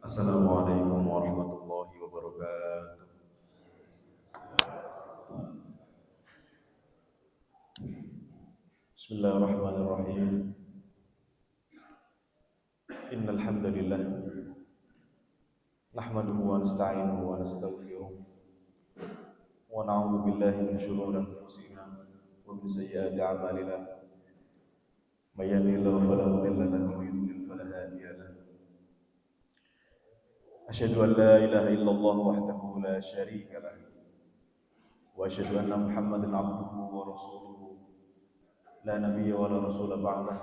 Assalamualaikum warahmatullahi wabarakatuh. Bismillahirrahmanirrahim. Innal hamdalillah nahmaduhu wa nasta'inuhu wa nastaghfiruh wa na'udzu billahi min shururi anfusina wa min sayyiati a'malina. May yahdihillahu fala mudilla lahu wa may yudlil fala hadiya lahu. Asyhadu an la ilaha illallah wahdahu la syarika lahu wa asyhadu anna Muhammadan 'abduhu wa rasuluhu la nabiyya wa la rasula ba'dah.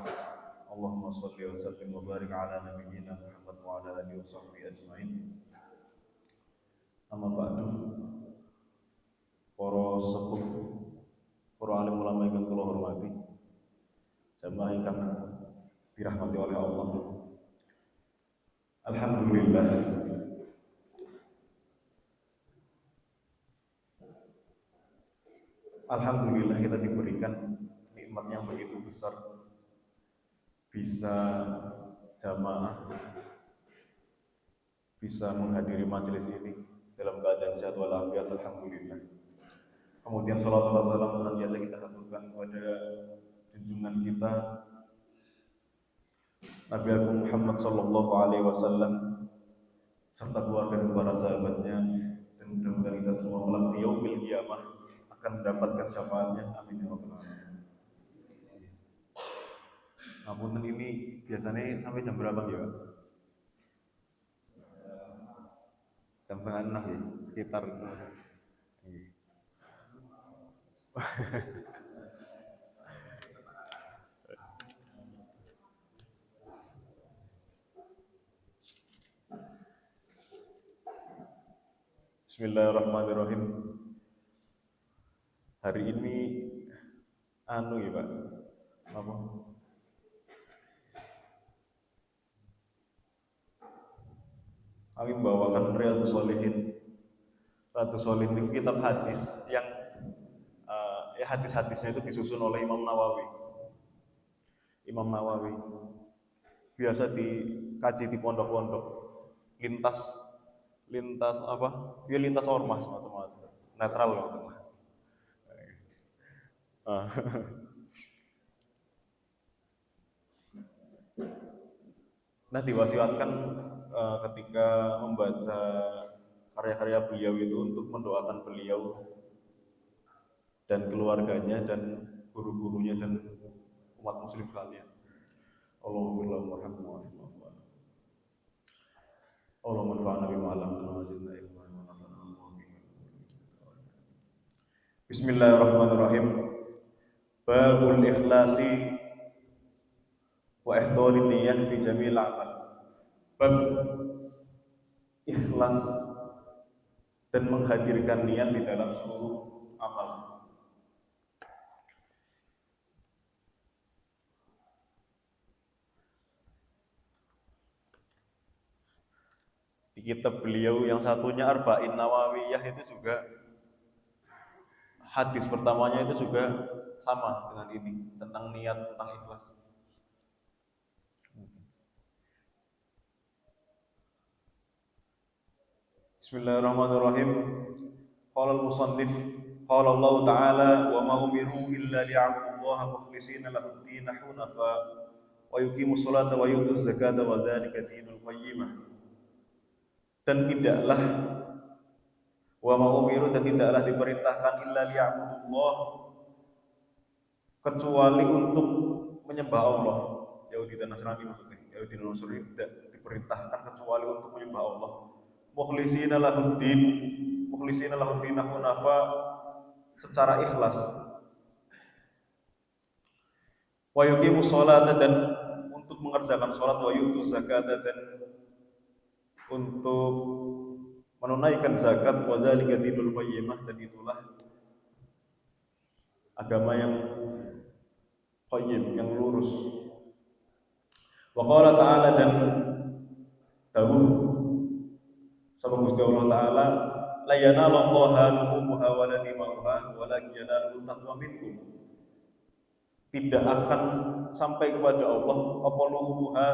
Allahumma shalli wa sallim wa barik ala nabiyyina Muhammad wa ala alihi wa sahbihi ajmain. Amma ba'du. Para sesepuh, para alim ulama yang kula hormati, jamaah ingkang dirahmati oleh Allah. Alhamdulillah, alhamdulillah kita diberikan nikmat yang begitu besar, bisa jamaah, bisa menghadiri majelis ini dalam keadaan sehat walafiat. Alhamdulillah. Kemudian salawat dan salam senantiasa kita haturkan kepada junjungan kita Nabi Agung Muhammad sallallahu alaihi wasallam serta keluarga dan para sahabatnya, dan mudah-mudahan kita semua kelak di yaumil qiyamah akan mendapatkan syafaatnya. Amin ya rabbal alamin. Ngapunten, ini biasanya sampai jam berapa ya? Jam setengah enam ya, sekitar. Bismillahirrahmanirrahim. Hari ini ya Pak, apa? Kami membawakan Riyadhus Shalihin. Riyadhus Shalihin itu kitab hadis yang hadis-hadisnya itu disusun oleh Imam Nawawi. Imam Nawawi biasa dikaji di pondok-pondok, lintas apa? Ya lintas ormas macam-macam. Netral loh. Nah, diwasiatkan ketika membaca karya-karya beliau itu untuk mendoakan beliau dan keluarganya dan guru-gurunya dan umat muslim sekalian. Allahumma warhamna wa Allahumma anfa'na bima 'allamtana wa zidna ilman wa nafa'na. Bismillahirrahmanirrahim. Babul ikhlasi wa ihdarin niyyah fi jamil amal. Bab ikhlas dan menghadirkan niat di dalam seluruh amal. Di kitab beliau yang satunya Arba'in Nawawiyah itu juga hadis pertamanya itu juga sama dengan ini, tentang niat, tentang ikhlas. Bismillahirrahmanirrahim. Qala al-musannif, qala Allah Ta'ala, wa ma umiru illa liya'budullaha mukhlishina lahu-d-din hunafa wa yuqimus salata wa yutuz zakata wa dzalika dinul qayyimah. Dan tidaklah wa ma umiru, dan tidaklah diperintahkan illa liya'budullah, kecuali untuk menyembah Allah. Yahudi dan Nasrani maksudnya. Yahudi dan Nasrani tidak diperintahkan kecuali untuk menyembah Allah. Mukhlishina lahuddin, mukhlishina lahuddin hunafa, secara ikhlas. Wa yuqimus sholata, dan untuk mengerjakan sholat, wa yutuz zakata, dan untuk menunaikan zakat, wa dzalika dinul qayyimah, dan itulah agama yang qayyim, yang lurus. Wa qala ta'ala, dan dawuh sama Gusti Allah Ta'ala, la yanalallaha luhumuha wa la dima'uha walakin yanaluhu taqwa minkum. Tidak akan sampai kepada Allah apa luhumuha,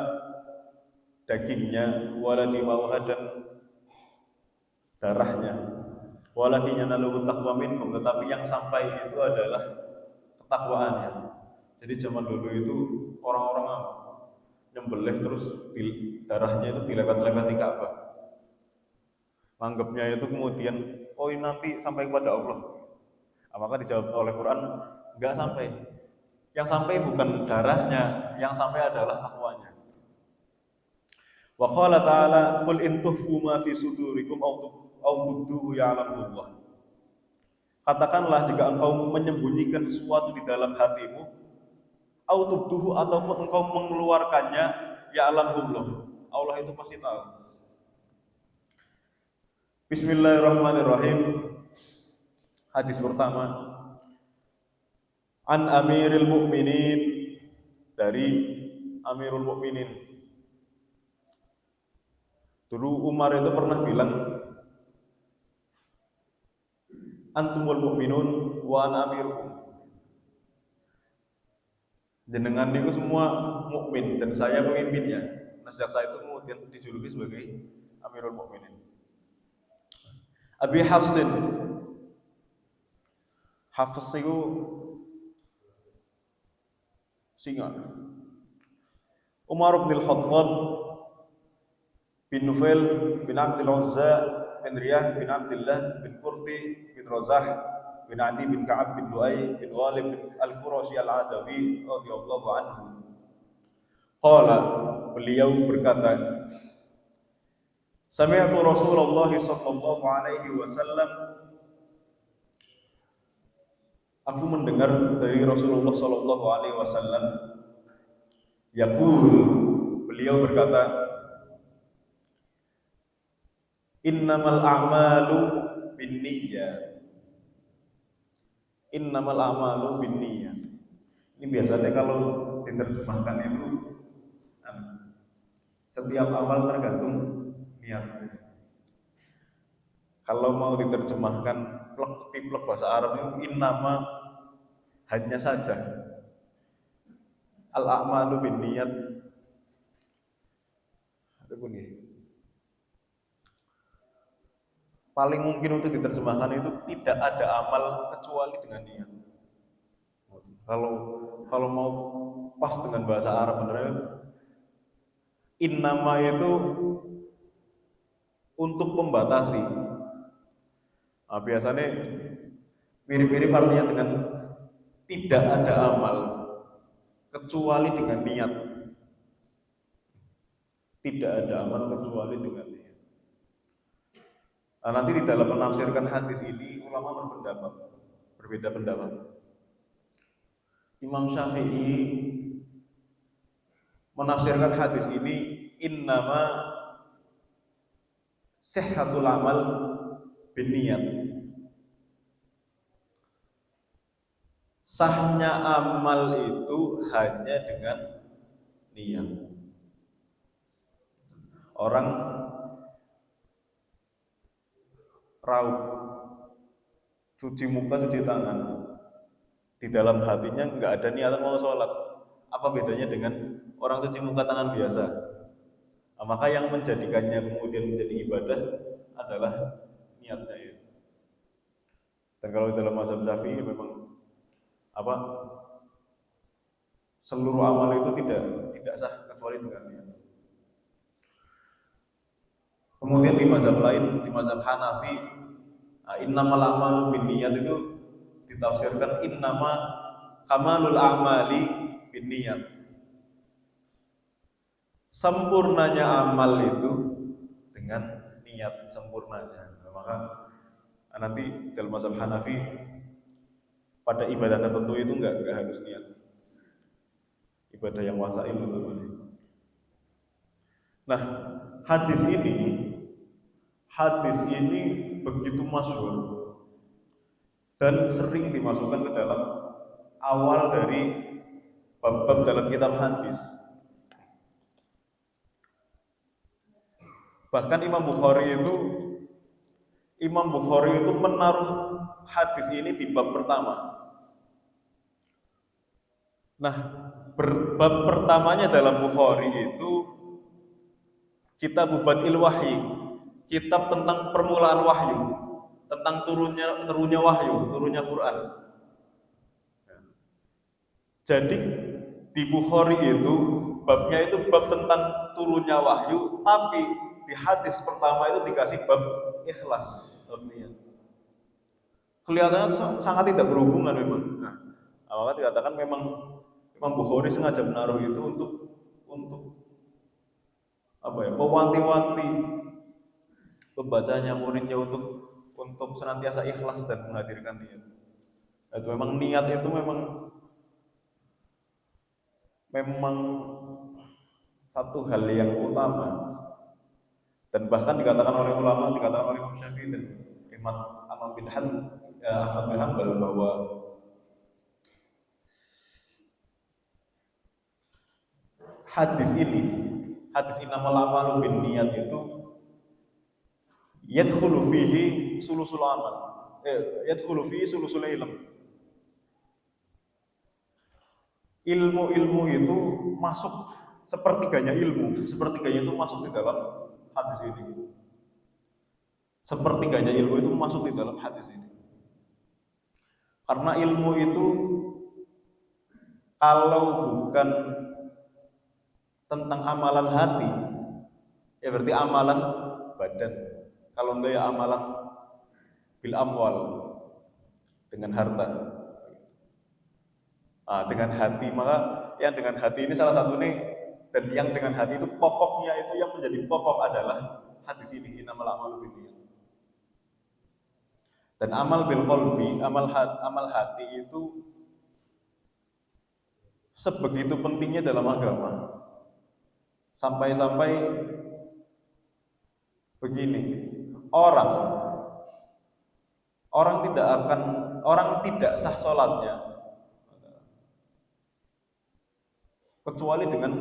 dagingnya, wala dimauha dan darahnya, walakin yanaluhu taqwa minkum, tetapi yang sampai itu adalah ketakwaannya. Jadi zaman dulu itu orang-orang nyembelih terus darahnya itu dilewat-lewati Ka'bah. Anggapnya itu kemudian, oh ini nanti sampai kepada Allah. Maka dijawab oleh Quran, enggak sampai. Yang sampai bukan darahnya, yang sampai adalah takwanya. Wa qala ta'ala, qul in tukhfu ma fi sudurikum aw tubduhu ya'lamullah. Katakanlah jika engkau menyembunyikan sesuatu di dalam hatimu, aw tubduhu ataupun engkau mengeluarkannya, ya'lamullah. Allah itu pasti tahu. Bismillahirrahmanirrahim. Hadis pertama, An Amiril Mukminin, dari Amirul Mukminin. Dulu Umar itu pernah bilang, Antumul Mukminun wa ana amirukum. Jenengan itu semua mukmin dan saya pemimpinnya. Nah, sejak saat itu kemudian dijuluki sebagai Amirul Mukminin. Abi Hafsin, Hafs itu singa. Umar bin Khattab bin Nufail bin Abdul Uzza bin Riyah bin Abdullah bin Qurti bin Razah bin Adi bin Ka'ab bin Lu'ay bin Ghalib bin Al-Qurashi Al-Adawi radhiyallahu anhu. Qala, beliau berkata, Sami'tu Rasulullah sallallahu alaihi wasallam, aku mendengar dari Rasulullah sallallahu alaihi wasallam, yaqul, beliau berkata, Innamal a'malu binniyat. Innamal a'malu binniyat. Ini biasanya kalau diterjemahkan itu setiap amal tergantung niat. Kalau mau diterjemahkan plek bahasa Arab itu innama, hanya saja. Al-a'malu binniyat. Ada bunyi. Paling mungkin untuk diterjemahkan itu tidak ada amal kecuali dengan niat. Kalau mau pas dengan bahasa Arab beneran, innama itu untuk membatasi. Nah, biasanya mirip-mirip artinya dengan tidak ada amal kecuali dengan niat. Tidak ada amal kecuali dengan niat. Nah, nanti di dalam menafsirkan hadis ini ulama berbeda pendapat. Imam Syafi'i menafsirkan hadis ini innama sihhatul amal binniyat. Sahnya amal itu hanya dengan niat. Orang raup, cuci muka, cuci tangan, di dalam hatinya nggak ada niatan mau sholat. Apa bedanya dengan orang cuci muka tangan biasa? Nah, maka yang menjadikannya kemudian menjadi ibadah adalah niatnya itu. Dan kalau dalam mazhab Syafi'i memang seluruh amal itu tidak sah kecuali dengan niat. Kemudian di mazhab lain, di mazhab Hanafi, innamal a'malu binniyat itu ditafsirkan innama kamalul a'mali binniyat. Sempurnanya amal itu dengan niat sempurnanya. Maka nanti dalam mazhab Hanafi pada ibadah tertentu itu enggak harus niat. Ibadah yang wasail namanya. Nah, hadis ini begitu masyhur dan sering dimasukkan ke dalam awal dari bab-bab dalam kitab hadis. Bahkan Imam Bukhari itu menaruh hadis ini di bab pertama. Nah, bab pertamanya dalam Bukhari itu kitab Badil Wahyi, kitab tentang permulaan wahyu, tentang turunnya wahyu, turunnya Quran. Jadi di Bukhari itu babnya itu bab tentang turunnya wahyu, tapi di hadis pertama itu dikasih bab ikhlas, bab niat. Kelihatannya sangat tidak berhubungan memang. Nah, maka dikatakan memang Imam Bukhari sengaja menaruh itu untuk apa ya, mewanti-wanti pembacanya, muridnya untuk senantiasa ikhlas dan menghadirkan niat. Itu memang niat itu memang satu hal yang utama, dan bahkan dikatakan oleh ulama, dikatakan oleh Imam Syafi'i dan Imam Ahmad bin Hanbal bahwa hadis ini, hadis innamal a'malu binniyat itu yadkhulu fihi sulusul amal, yadkhulu fihi sulusul ilm. Ilmu-ilmu itu masuk sepertiganya ilmu, sepertiganya itu masuk di dalam hadis ini. Sepertiganya ilmu itu masuk di dalam hadis ini. Karena ilmu itu kalau bukan tentang amalan hati, ya berarti amalan badan. Kalau enggak ya amalan bil amwal, dengan harta. Nah, dengan hati, maka yang dengan hati ini salah satu nih, dan yang dengan hati itu pokoknya itu yang menjadi pokok adalah hadis ini, innamal a'malu binniyat. Dan amal bil qalbi, amal hati itu sebegitu pentingnya dalam agama. Sampai-sampai begini, orang tidak sah sholatnya kecuali dengan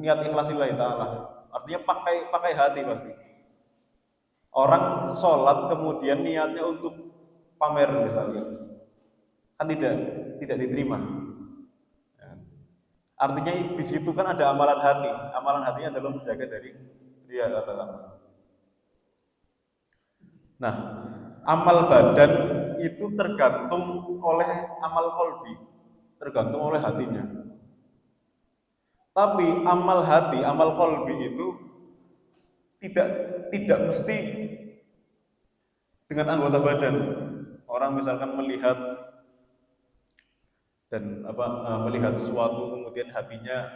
niat ikhlasillahi ta'ala. Artinya pakai hati pasti. Orang sholat kemudian niatnya untuk pamer misalnya, kan tidak diterima. Artinya di situ kan ada amalan hati. Amalan hatinya adalah menjaga dari riya katakan. Nah, amal badan itu tergantung oleh amal qalbi, tergantung oleh hatinya. Tapi amal hati, amal qalbi itu tidak mesti dengan anggota badan. Orang misalkan melihat dan melihat sesuatu kemudian hatinya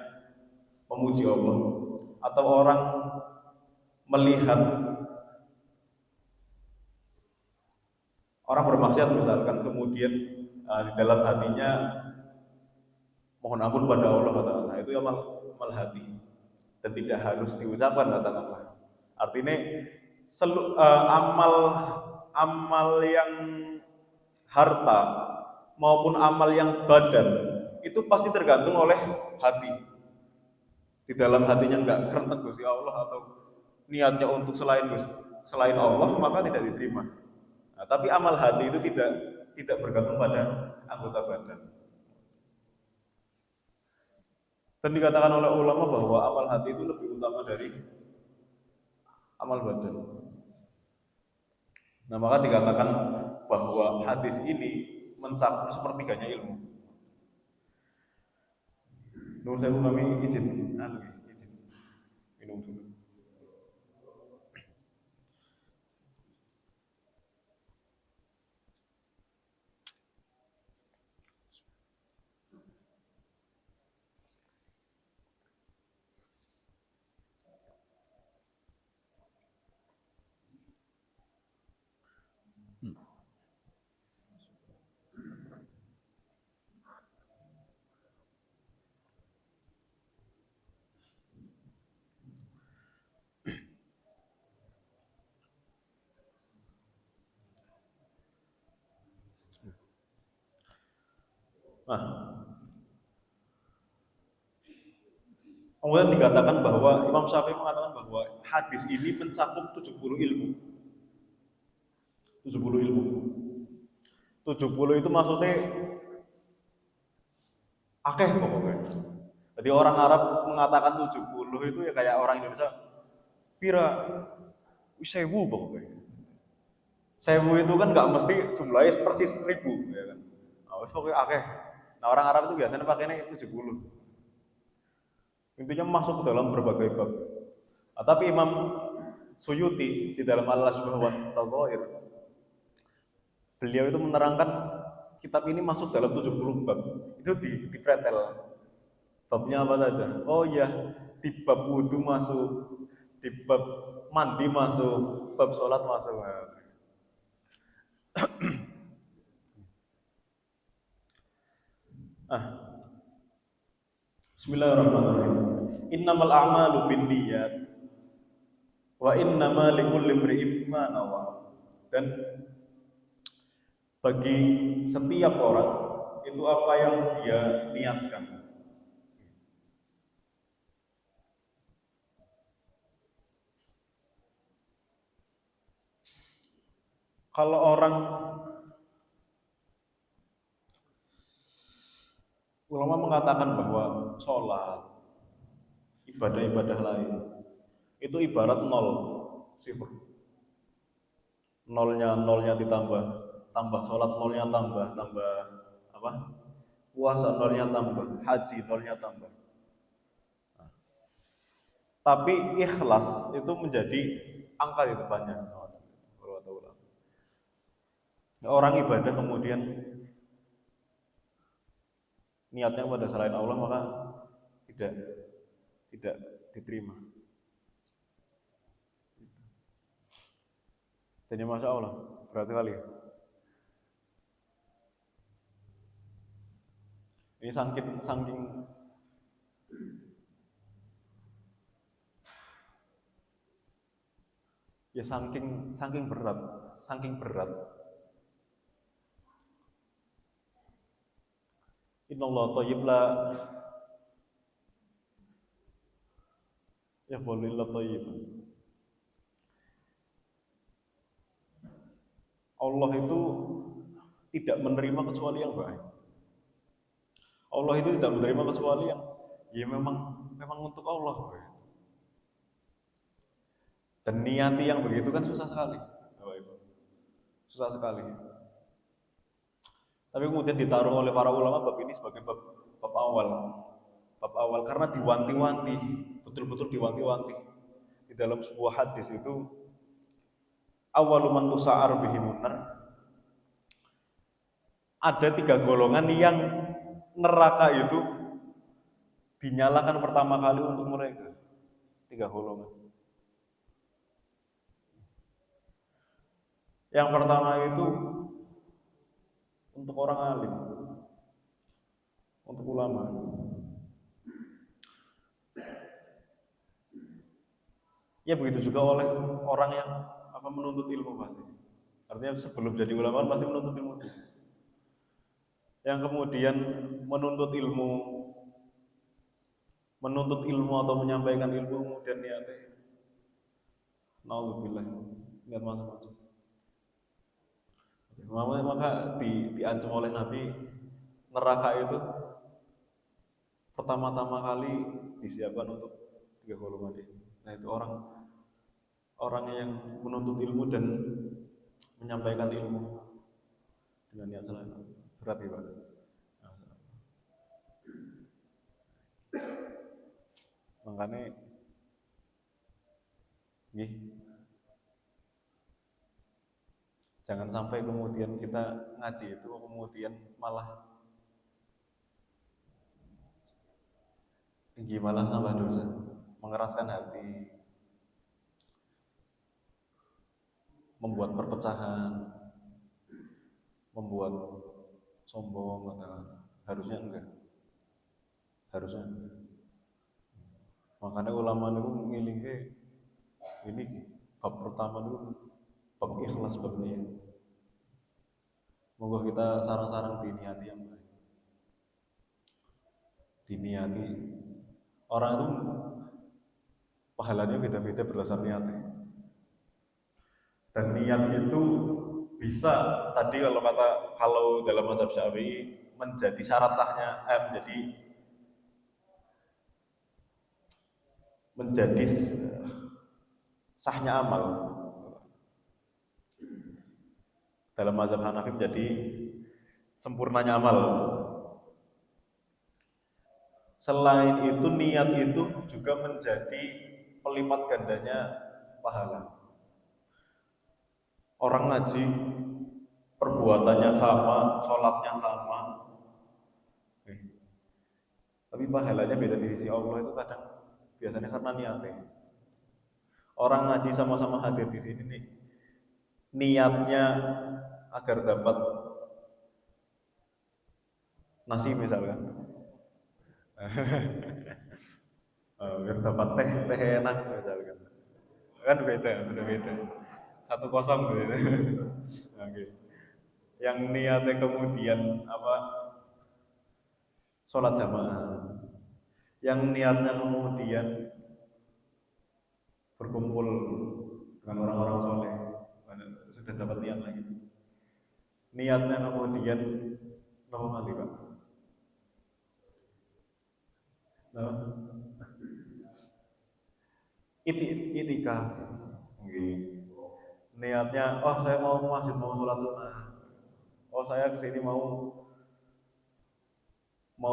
memuji Allah, atau orang melihat orang bermaksiat misalkan kemudian di dalam hatinya mohon ampun pada Allah katakanlah, nah, itu amal hati dan tidak harus diucapkan katakanlah. Artinya amal yang harta maupun amal yang badan itu pasti tergantung oleh hati. Di dalam hatinya enggak kerentek Gusti Allah atau niatnya untuk selain Allah, maka tidak diterima. Nah, tapi amal hati itu tidak bergantung pada anggota badan. Dan dikatakan oleh ulama bahwa amal hati itu lebih utama dari amal badan. Nah, maka dikatakan bahwa hadis ini mencakup sepertiganya ilmu. Nur saya kami izin minum dulu. Nah, kemudian dikatakan bahwa Imam Syafi'i mengatakan bahwa hadis ini mencakup 70 ilmu. 70 ilmu. 70 itu maksudnya akeh pokoknya. Jadi orang Arab mengatakan 70 itu ya kayak orang Indonesia pira 1000 pokoknya. 1000 itu kan nggak mesti jumlahnya persis 1000 ya kan. Nah, wis pokoknya akeh. Nah, orang Arab itu biasanya pakainya 70. Intinya masuk ke dalam berbagai bab. Nah, tapi Imam Suyuti di dalam Al-Asbah wa Tadhair, beliau itu menerangkan kitab ini masuk dalam 70 bab. Itu dipretel. Babnya apa saja? Oh iya, di bab wudhu masuk, di bab mandi masuk, bab sholat masuk. Bismillahirrahmanirrahim. Innamal a'malu binniyat wa innama likulli imri'in ma nawa. Dan bagi setiap orang itu apa yang dia niatkan. Kalau orang ulama mengatakan bahwa sholat, ibadah-ibadah lain itu ibarat nol, sifar. Nolnya ditambah, tambah sholat nolnya tambah apa? Puasa nolnya tambah, haji nolnya tambah. Tapi ikhlas itu menjadi angka di depannya. Orang ibadah kemudian niatnya pada selain Allah maka tidak tidak diterima. Jadi masya Allah berat sekali. Ini saking ya saking berat, saking berat. Innallaha thayyib la yaqbalu illa thayyiban. Allah itu tidak menerima kecuali yang baik. Allah itu tidak menerima kecuali yang ya memang untuk Allah. Dan niati yang begitu kan susah sekali. Susah sekali. Tapi kemudian ditaruh oleh para ulama bab ini sebagai bab awal. Bab awal karena diwanti-wanti, betul-betul diwanti-wanti. Di dalam sebuah hadis itu awwalu man tusa'ar bihimun nar. Ada 3 golongan yang neraka itu dinyalakan pertama kali untuk mereka. 3 golongan. Yang pertama itu untuk orang alim, untuk ulama. Ya begitu juga oleh orang yang menuntut ilmu pasti. Artinya sebelum jadi ulama pasti menuntut ilmu. Yang kemudian menuntut ilmu atau menyampaikan ilmu kemudian niatnya naudzubillah niat macam-macam. Maka diancam oleh Nabi neraka itu pertama-tama kali disiapkan untuk 3 golongan ini. Nah itu orang yang menuntut ilmu dan menyampaikan ilmu dengan niat selain berat ya Pak. Makanya jangan sampai kemudian kita ngaji itu kemudian malah nambah dosa, mengeraskan hati, membuat perpecahan, membuat sombong atau harusnya enggak. Makanya ulama itu ngilingke ini bab pertama itu bab ikhlas bab niat. Moga kita sarang-sarang diniati yang baik. Diniati. Orang itu pahalanya beda-beda berdasar niatnya. Dan niat itu bisa tadi kalau dalam mazhab Syafi'i menjadi syarat sahnya menjadi sahnya amal. Dalam mazhab Hanafi menjadi sempurnanya amal. Selain itu niat itu juga menjadi pelipat gandanya pahala. Orang ngaji perbuatannya sama, sholatnya sama, tapi pahalanya beda di sisi Allah itu kadang biasanya karena niatnya. Orang ngaji sama-sama hadir di sini nih, niatnya agar dapat nasi misalkan, agar dapat teh enak misalkan, kan beda, sudah beda. 1-0 gitu. Oke. Yang niatnya kemudian apa? Sholat jamaah. Yang niatnya kemudian berkumpul dengan orang-orang soleh, sudah dapat niat lagi. Niatnya kemudian berapa kali Pak? Nah, itikaf. Okay. Niatnya, oh saya mau ke masjid mau sholat sunnah. Oh saya kesini mau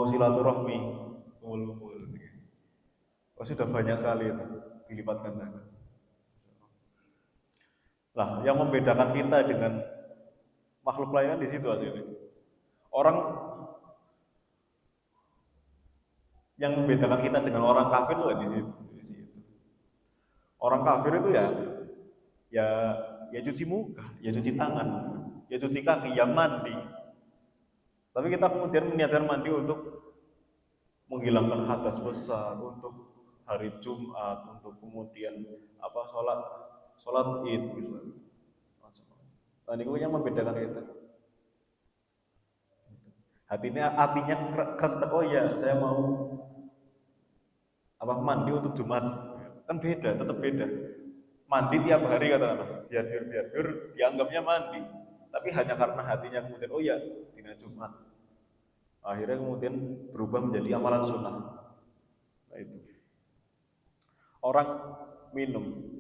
silaturahmi, kumpul-kumpul. Oh sudah banyak sekali itu dilipat gandakan. Lah, yang membedakan kita dengan makhluk lain kan di situ hasilnya. Orang yang membedakan kita dengan orang kafir itu di situ. Orang kafir itu ya ya cuci muka, ya cuci tangan, ya cuci kaki, ya mandi. Tapi kita kemudian meniatkan mandi untuk menghilangkan hadas besar, untuk hari Jumat, untuk kemudian apa sholat Id misalnya. Nah, ini yang membedakan kita. Hatinya kerentek, oh ya saya mau apa mandi untuk Jumat. Kan beda, tetap beda. Mandi tiap hari katakanlah, biar dianggapnya mandi. Tapi hanya karena hatinya kemudian oh ya dina Jumat. Akhirnya kemudian berubah menjadi amalan sunnah. Nah itu. Orang minum.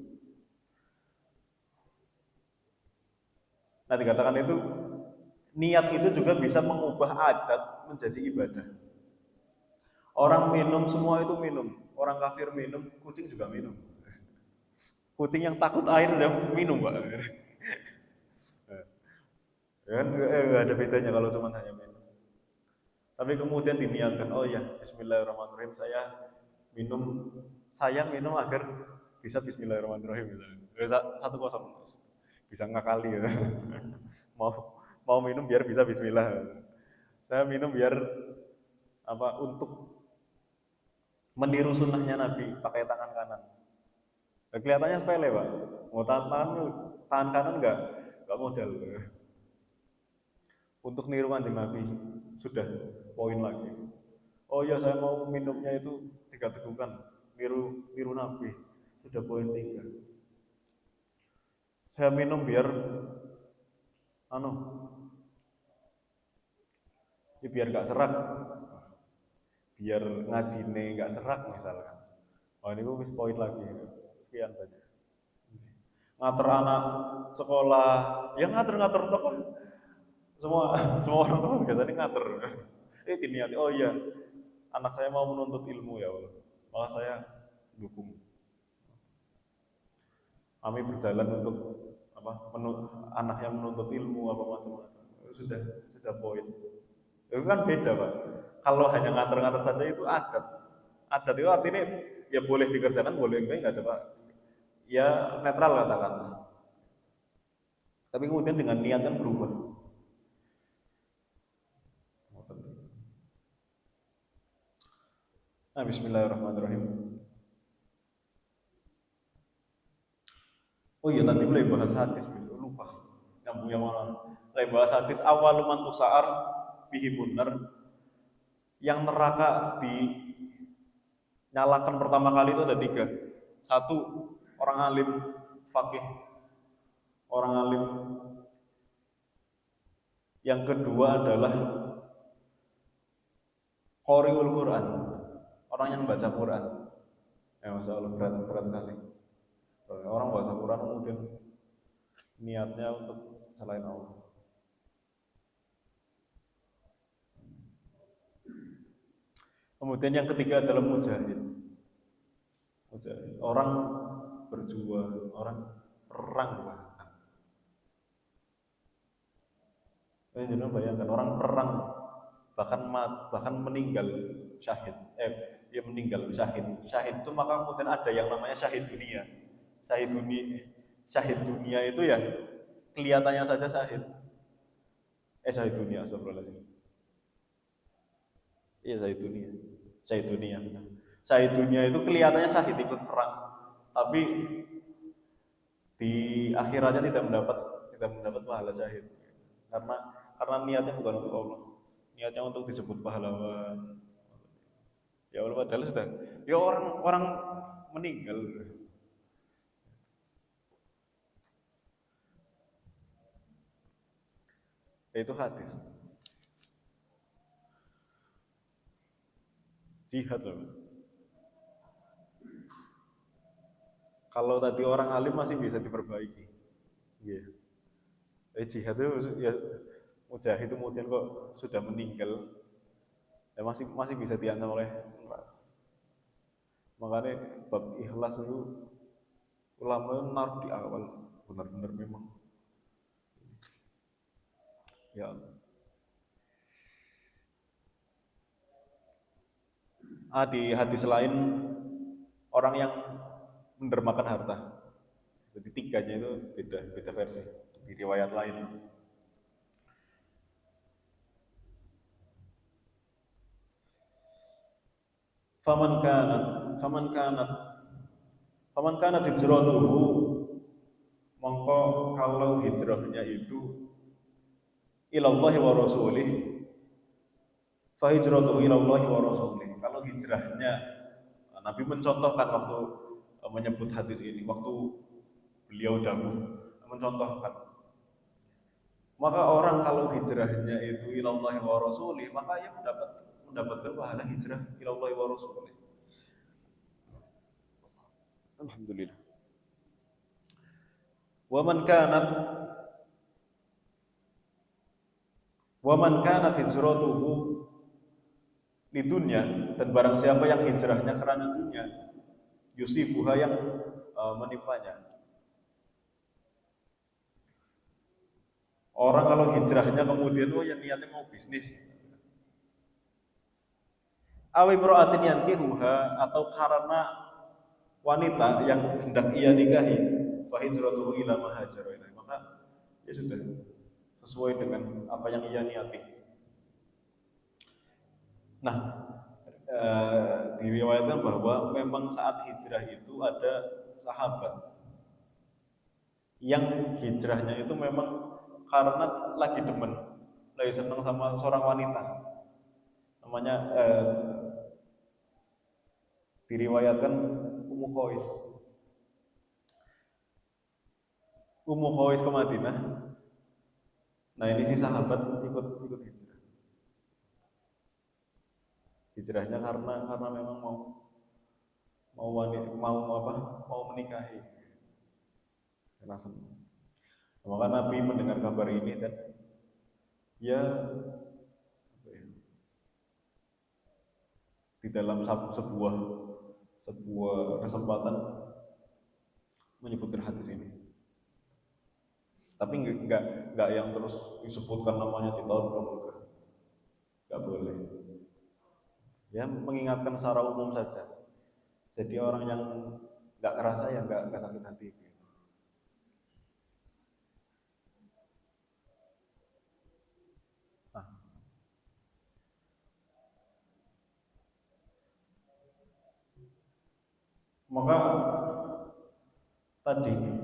Nah dikatakan itu niat itu juga bisa mengubah adat menjadi ibadah. Orang minum semua itu minum. Orang kafir minum, kucing juga minum. Kucing yang takut air dia minum, Pak. Kan nggak ada bedanya kalau cuma hanya minum. Tapi kemudian diniatkan, oh ya, Bismillahirrahmanirrahim, saya minum agar bisa Bismillahirrahmanirrahim. 1-0, bisa ngakali ya. mau minum biar bisa Bismillah. Saya minum biar apa? Untuk meniru sunnahnya Nabi pakai tangan kanan. Nah, kelihatannya sepele Pak. Mau tangan kanan nggak modal. Untuk niru kanjeng Nabi sudah poin lagi. Oh ya saya mau minumnya itu 3 tegukan, niru Nabi sudah poin 3. Saya minum biar anu, ya biar nggak serak, biar ngajine nggak serak misalkan. Oh ini wis poin lagi. Sekian saja. Ngatur anak sekolah, ya ngatur tokoh. Semua semua orang tua biasanya ngatur. Diniati, oh iya, anak saya mau menuntut ilmu ya Allah. Maka saya dukung. Kami berjalan untuk apa? Anak yang menuntut ilmu apa macam-macam. Sudah poin. Itu kan beda Pak. Kalau hanya nganter-nganter saja itu adat. Adat itu artinya ya boleh dikerjakan, boleh enggak ada Pak. Ya netral katakan. Tapi kemudian dengan niat kan berubah. Nah, Bismillahirrahmanirrahim. Oh iya tadi mulai bahas hadis, lupa. Nyambung yang mana? Mulai bahas hadis awal man tusa'ar bihi munar. Yang neraka dinyalakan pertama kali itu ada 3. 1, orang alim, fakih, orang alim. Yang kedua adalah qari'ul Quran, orang yang baca Quran. Ya Masya Allah berat sekali. Orang baca Quran kemudian niatnya untuk selain Allah. Kemudian yang ketiga adalah mujahid. Orang berjuang, orang perang bahkan. Jangan bayangkan orang perang bahkan meninggal syahid. Dia meninggal syahid. Syahid itu maka kemudian ada yang namanya syahid dunia. Syahid dunia, syahid dunia itu ya kelihatannya saja syahid. Syahid dunia, astagfirullahaladzim. Iya syahid dunia. Syahid dunia. Syahid dunia itu kelihatannya syahid ikut perang, tapi di akhiratnya tidak mendapat pahala syahid. Karena niatnya bukan untuk Allah. Niatnya untuk disebut pahlawan. Ya Allah padahal sudah. Ya orang meninggal. Ya, itu hadis. Jihad loh. Kalau tadi orang alim masih bisa diperbaiki. Iya. Jihad itu ya mujahid itu kemudian kok sudah meninggal. Ya masih bisa diancam oleh neraka. Makanya bab ikhlas itu ulama naruh di awal benar-benar memang. Ya. Di hadis lain orang yang mendermakan harta. Jadi tiganya itu beda versi di riwayat lain. Faman kanat faman kanat faman kanat hijratuhu, mongko kalau hijrahnya itu ilallahi wa rasulih, fa hijratuhu ilallahi wa rasulih. Kalau hijrahnya, Nabi mencontohkan waktu menyebut hadis ini, waktu beliau dahulu mencontohkan, maka orang kalau hijrahnya itu ilallahi wa rasulih, maka ia mendapatkan pahala hijrah ilallahi wa rasulih. Alhamdulillah. Waman kanat hijratuhu di dunia, dan barang siapa yang hijrahnya karena dunia, yusibuha yang menimpanya. Orang kalau hijrahnya kemudian ya niatnya mau bisnis. Awi imra'atin yankihuha, atau karena wanita yang hendak ia nikahi, fa hijratuhu ila ma hajara ilaihi, maka ya sudah sesuai dengan apa yang ia niati. Nah, diriwayatkan bahwa memang saat hijrah itu ada sahabat yang hijrahnya itu memang karena lagi demen, lagi senang sama seorang wanita. Namanya diriwayatkan Ummu Qais. Ummu Qais ke Madinah. Nah ini si sahabat ikut hijrah. Hijrahnya karena memang mau menikahi. Karena senang. Maka Nabi mendengar kabar ini dan ya di dalam sebuah kesempatan menyebutkan hadis ini. Tapi nggak yang terus disebutkan namanya di tahun berapa, nggak boleh. Ya mengingatkan secara umum saja. Jadi orang yang nggak kerasa ya nggak sakit hati. Nah, maka tadi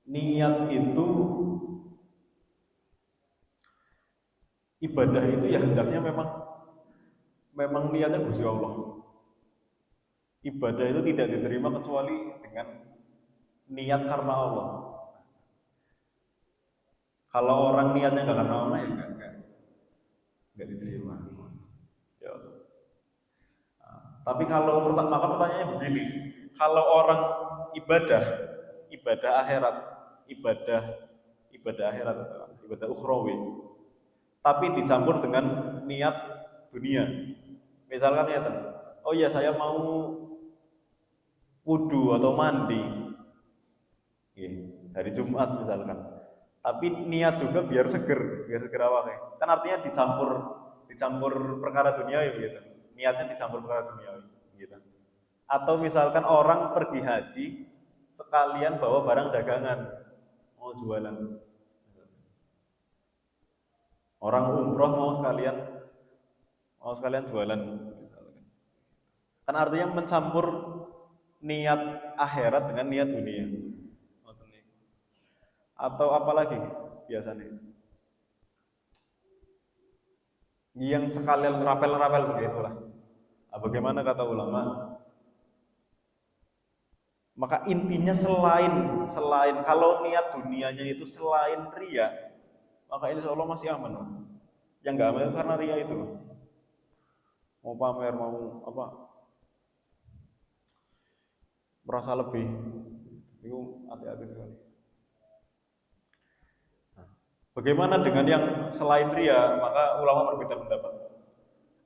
niat itu, ibadah itu ya hendaknya memang niatnya Gusti Allah. Ibadah itu tidak diterima kecuali dengan niat karena Allah. Kalau orang niatnya nggak karena Allah ya nggak diterima. Ya. Tapi kalau maka pertanyaannya begini, kalau orang ibadah, ibadah akhirat, ibadah ibadah akhirat, ibadah ukhrawi, tapi dicampur dengan niat dunia. Misalkan ya, oh iya saya mau wudu atau mandi, ya, hari Jumat misalkan. Tapi niat juga biar seger awalnya. Kan artinya dicampur dicampur perkara duniawi gitu. Niatnya dicampur perkara duniawi gitu. Atau misalkan orang pergi haji sekalian bawa barang dagangan, mau jualan. Orang umroh mau sekalian jualan. Kan artinya mencampur niat akhirat dengan niat dunia. Atau apalagi biasanya yang sekalian rapel-rapel begitulah. Nah, bagaimana kata ulama? Maka intinya selain selain kalau niat dunianya itu selain ria, maka insya Allah masih aman. Yang nggak aman itu karena ria itu, mau pamer, mau apa, merasa lebih, itu hati-hati sekali. Bagaimana dengan yang selain ria? Maka ulama berbeda pendapat.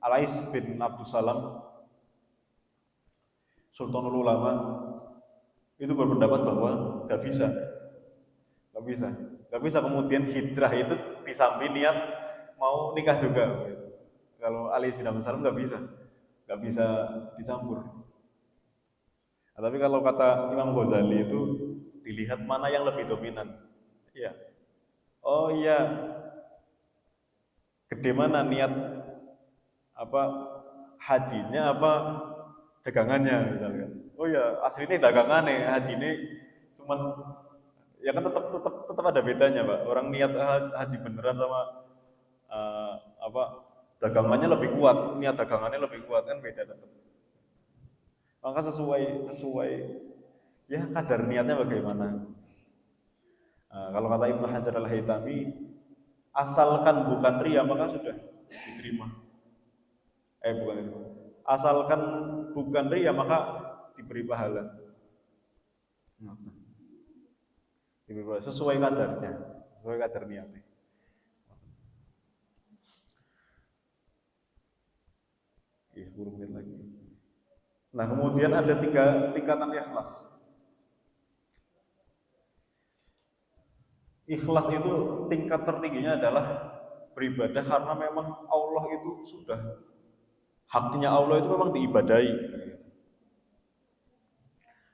Alais bin Abdus Salam, Sultanul Ulama, itu berpendapat bahwa nggak bisa, nggak bisa, nggak bisa kemudian hijrah itu disambi niat mau nikah juga. Kalau Alais bin Abdus Salam nggak bisa dicampur. Nah, tapi kalau kata Imam Ghazali itu dilihat mana yang lebih dominan. Iya. Oh iya, gede mana niat apa hajinya apa dagangannya misalnya. Oh ya aslinya dagangannya, haji ini cuman ya kan tetap ada bedanya Pak. Orang niat haji beneran sama eh, apa dagangannya lebih kuat, niat dagangannya lebih kuat kan beda tetap. Maka sesuai sesuai ya kadar niatnya bagaimana. Kalau kata Ibnu Hajar Al-Haytami, asalkan bukan ria maka sudah diterima. Bukan itu. Asalkan bukan ria maka diberi pahala. Diberi pahala sesuai kadarnya, sesuai kadar niatnya. Oke, 10 menit lagi. Nah, kemudian ada tiga tingkatan ikhlas. Ikhlas itu tingkat tertingginya adalah beribadah karena memang Allah itu sudah haknya Allah itu memang diibadahi.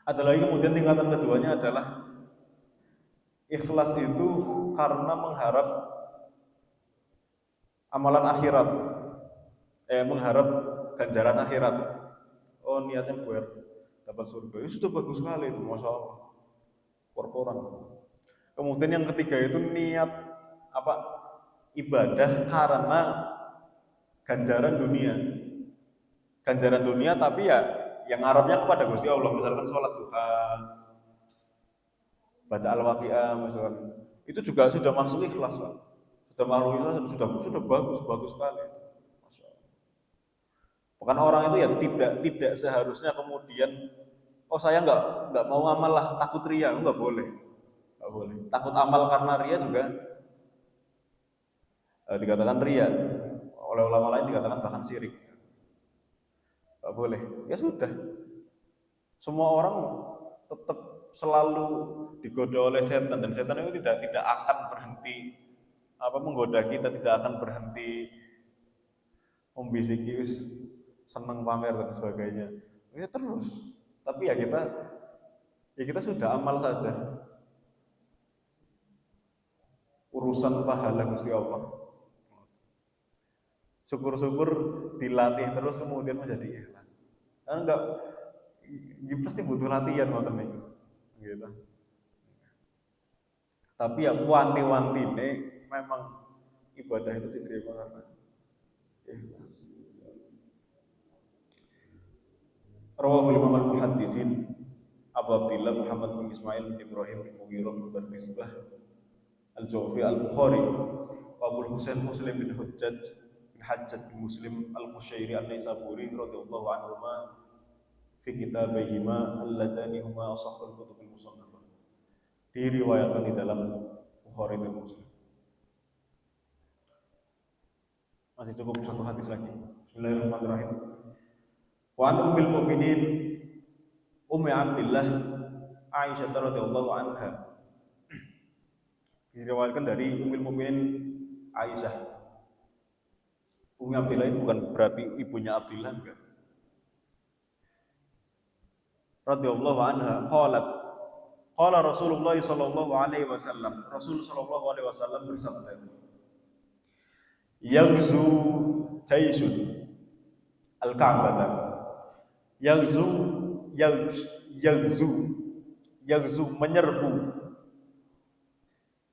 Ada lagi kemudian tingkatan keduanya adalah ikhlas itu karena mengharap amalan akhirat, mengharap ganjaran akhirat. Oh niatnya buat dapat surga, itu sudah bagus sekali itu, masya Allah, korporan. Kemudian yang ketiga itu niat apa? Ibadah karena ganjaran dunia, tapi ya yang ngarapnya kepada Gusti Allah, misalkan sholat duha, baca al-waqiah, misalkan itu juga sudah masuk ikhlas Pak. Sudah masuk ikhlas, sudah bagus bagus sekali. Masya Allah. Bukan orang itu ya tidak seharusnya kemudian oh saya nggak mau amal lah takut ria, nggak boleh, nggak boleh. Takut amal karena ria juga dikatakan ria, oleh ulama lain dikatakan bahkan syirik, nggak boleh. Ya sudah, semua orang tetap selalu digoda oleh setan dan setan itu tidak akan berhenti menggoda kita, tidak akan berhenti membisiki seneng pamer dan sebagainya. Ya terus, tapi ya kita sudah amal saja. Urusan pahala Gusti Allah. Syukur-syukur dilatih terus kemudian menjadi ikhlas. Karena enggak ya pasti butuh latihan ngoten niku. Gitu. Tapi ya wanti-wantine memang ibadah itu diterima karena ikhlas. Rawahul Imam al-Muhaddisin Abu Abdillah Muhammad bin Ismail bin Ibrahim bin Mughirah bin Bardisbah Al-Ju'fi Al-Bukhari wa Abu Husain Muslim bin Hujjaj bin Hajjaj bin Muslim al-Qushairi an-Naisaburi radhiyallahu anhu fi kitabihima alladani huma asahhul kutubil musannafah. Diriwayatkan di dalam Bukhari dan Muslim. Masih cukup satu hadis lagi. Bismillahirrahmanirrahim. Wa an ummul mukminin Ummi Abdillah Aisyah radhiyallahu anha. Diriwayatkan dari Ummul Mukminin Aisyah. Ummi Abdillah itu bukan berarti ibunya Abdillah, enggak. Radhiyallahu anha qalat qala Rasulullah sallallahu alaihi wasallam. Rasul sallallahu alaihi wasallam bersabda, "Yaghzu jaisun al-Ka'bah." Yaghzu menyerbu.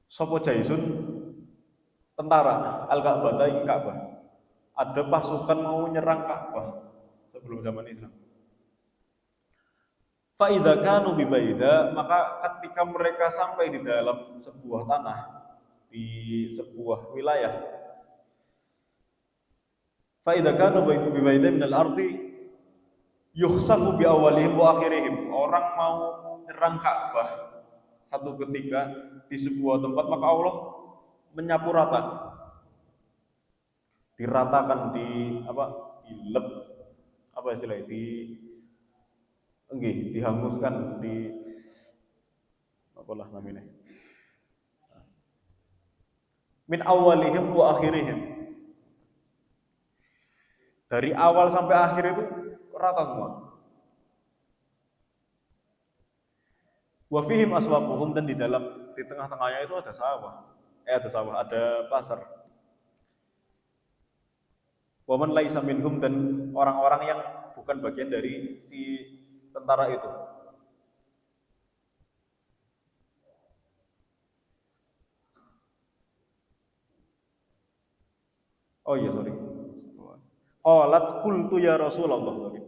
Sapa jaisun? Tentara al-Ka'bah ing Ka'bah. Ada pasukan mau nyerang Ka'bah sebelum zaman Islam. Fa idza kanu bi baida, maka ketika mereka sampai di dalam sebuah tanah, di sebuah wilayah, fa idza kanu bi baida min al-ardi yukhsafu bi awalihim wa akhirihim. Orang mau nyerang Ka'bah satu ketika di sebuah tempat, maka Allah menyapu rata, diratakan, dilep, apa istilahnya, dihanguskan, apalah namanya, min awalihim wa akhirihim, dari awal sampai akhir itu rata semua. Wa fihim aswaquhum, dan di tengah-tengahnya itu ada pasar. Wa man laisa minhum, dan orang-orang yang bukan bagian dari si tentara itu. Oh iya, sorry. Qalat qultu ya Rasulullah.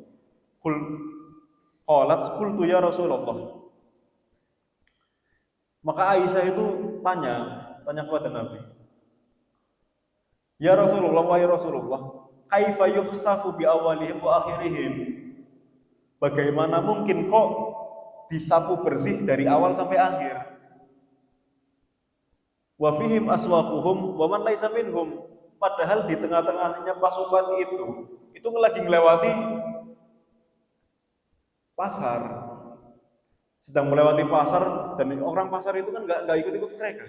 Qalat qultu ya Rasulullah. Maka Aisyah itu tanya kepada Nabi. Ya Rasulullah, wahai Rasulullah, kaifa yukhsafu bi awalihim wa akhirihim? Bagaimana mungkin kok disapu bersih dari awal sampai akhir? Wa fihim aswaquhum wa man laisa minhum. Padahal di tengah-tengahnya pasukan itu lagi melewati pasar. Sedang melewati pasar, dan orang pasar itu kan nggak ikut-ikut mereka.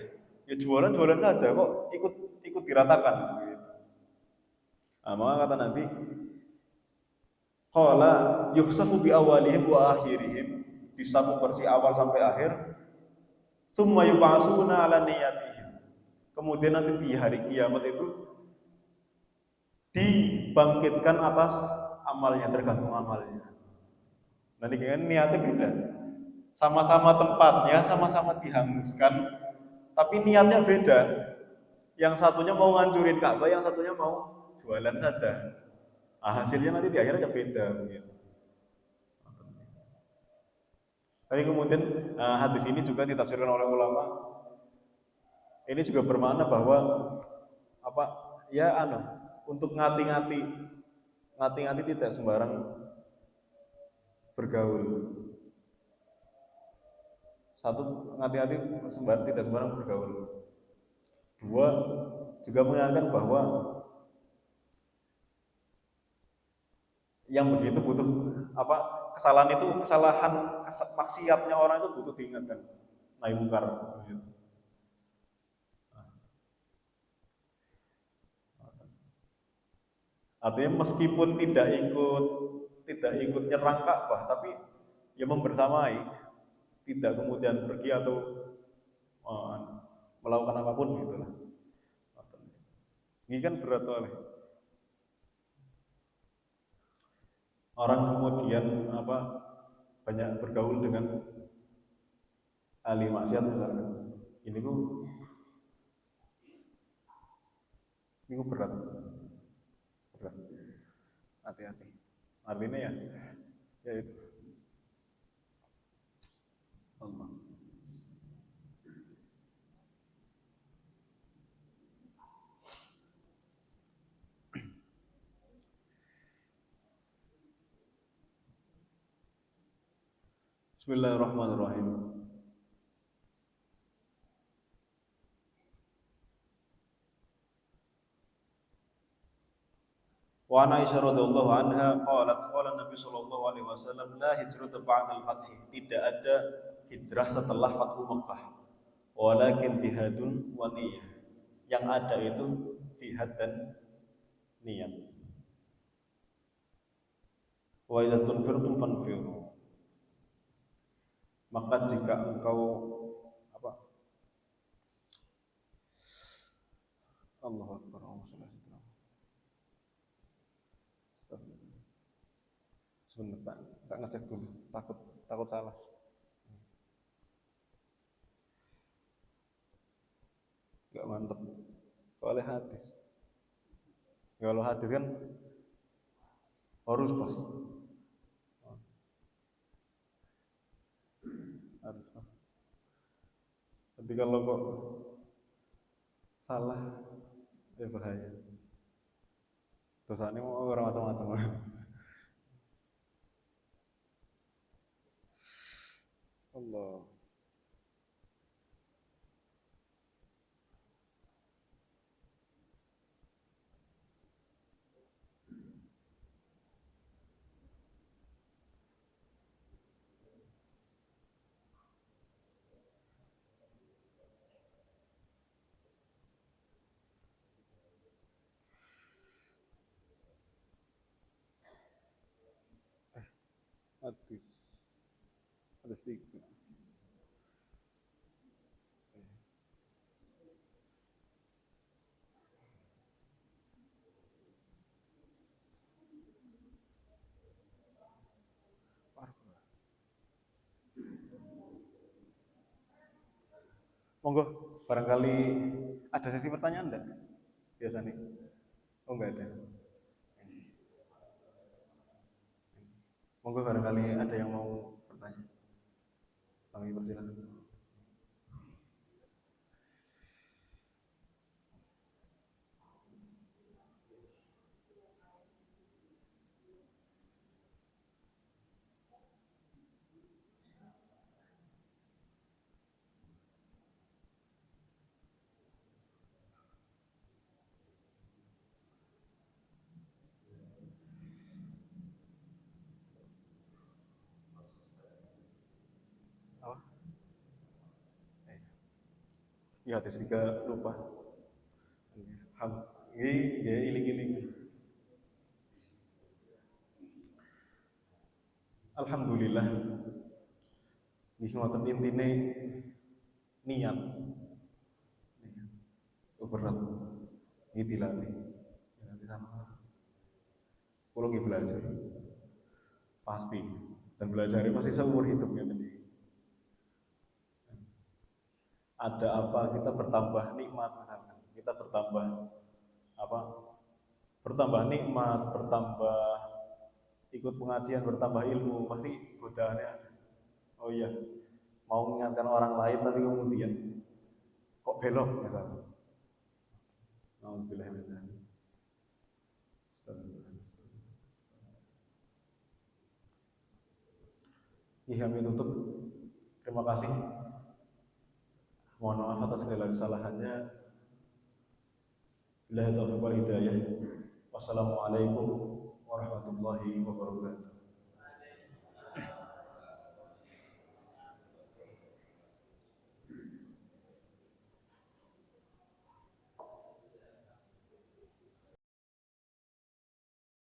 Ya jualan saja, kok ikut diratakan. Nah, maka kata Nabi, qala yukhsafu bi awalihim wa akhirihim, disapu bersih awal sampai akhir. Summa yub'atsuna ala niyatihim. Kemudian nanti di hari kiamat itu dibangkitkan atas amalnya, tergantung amalnya. Nanti kan niatnya beda. Sama-sama tempatnya, sama-sama dihanguskan, tapi niatnya beda. Yang satunya mau ngancurin Ka'bah, yang satunya mau jualan saja. Nah, hasilnya nanti di akhirnya beda. Gitu. Tapi kemudian hadis ini juga ditafsirkan oleh ulama. Ini juga bermakna bahwa untuk ngati-ngati tidak sembarang bergaul. Satu, ngati-ngati tidak sembarang bergaul. Dua, juga mengingatkan bahwa yang begitu butuh maksiatnya orang itu butuh diingatkan. Nahi mungkar. Artinya meskipun tidak ikut nyerang Ka'bah, tapi ya membersamai, tidak kemudian pergi atau melakukan apapun gitulah. Ini kan berat oleh orang kemudian banyak bergaul dengan ahli maksiat misalnya. Ini berat. Hati-hati. Artinya ya itu. Allah. Bismillahirrahmanirrahim. Wa an Aisyah radhiyallahu anha qalat qala Nabi sallallahu alaihi wasallam la hijrata ba'da al-fath. Tidak ada hijrah setelah Fathu Makkah. Walakin jihadun wa niyyah. Yang ada itu jihad dan niat. Wa idza stunfirtum fanfiru. Maka jika engkau apa? Allahu Akbar. Sebentar, tak ngecek dulu. Takut salah. Enggak mantep. Soalnya hadis. Kalau hadis kan harus pas. Harus pas. Tapi kalau kok salah, ya bahaya. Dosanya mau orang macam-macam. Allah. Hadis tiga. Monggo, barangkali ada sesi pertanyaan enggak? Biasanya. Oh enggak ada. Monggo barangkali ada yang mau bertanya. Kami persilakan. Apa? Iya, hadis tiga lupa. Nggih, iling-iling. Alhamdulillah. Nggih ngoten intine niat. Berat. Ini dilatih. Dilatih sama. Kulo nggih belajar. Pasti. Dan belajarnya pasti seumur hidupnya tadi. Ada apa kita bertambah nikmat misalkan. Kita bertambah apa? Bertambah nikmat, bertambah ikut pengajian, bertambah ilmu, pasti godaannya ada. Oh iya, mau mengingatkan orang lain tapi kemudian kok belok misalnya. Alhamdulillah. Iya, kami tutup. Terima kasih. Mohon maaf atas segala kesalahannya. Billahi taufiq wal hidayah. Wassalamualaikum warahmatullahi wabarakatuh.